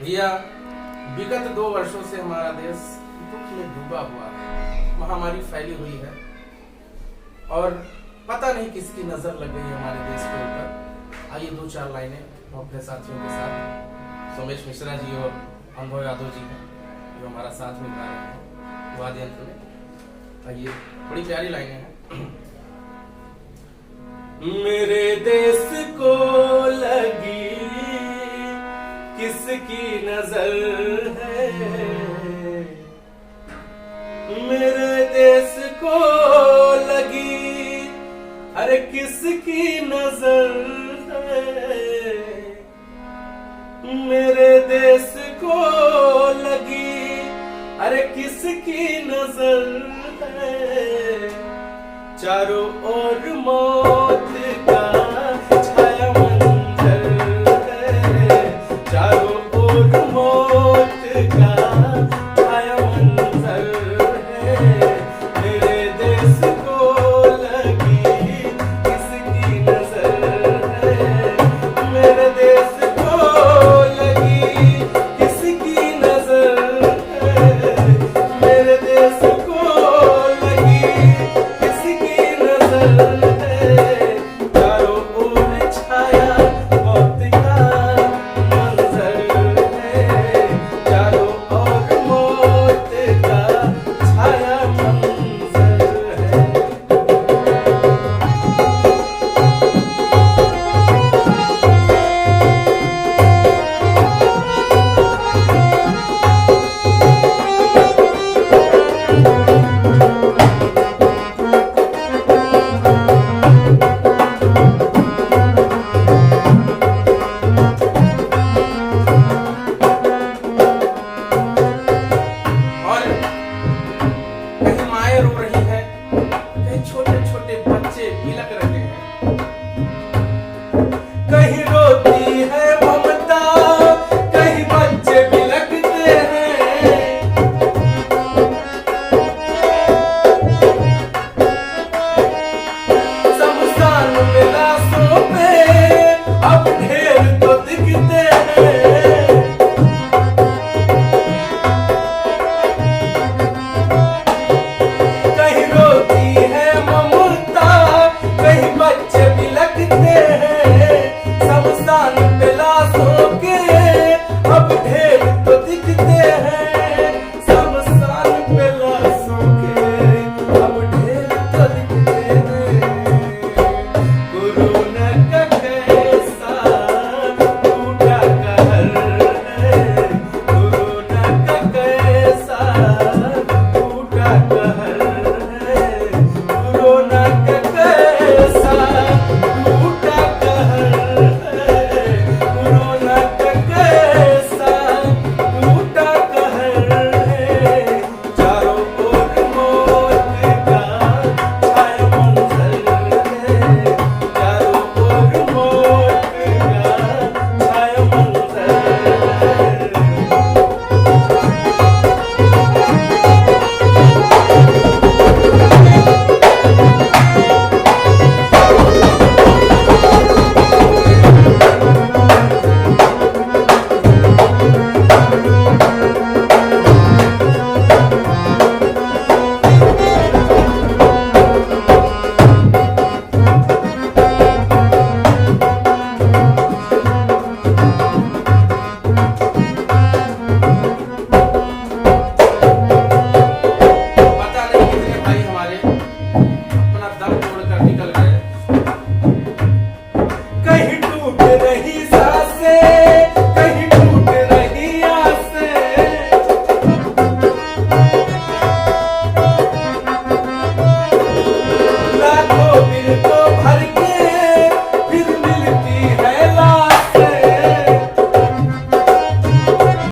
भैया, विगत 2 वर्षों से हमारा देश दुख में डूबा हुआ है। महामारी फैली हुई है और पता नहीं किसकी नजर लग गई हमारे देश के ऊपर। आइए 2-4 लाइनें अपने साथियों के साथ, सोमेश मिश्रा जी और अनुभव यादव जी हैं जो हमारा साथ में गा रहे हैं वाद्य यंत्र में। आइए, बड़ी प्यारी लाइनें हैं। मेरे देश को लगी किसकी नजर है, मेरे देश को लगी अरे किसकी नजर है, मेरे देश को लगी अरे किसकी नजर है। चारों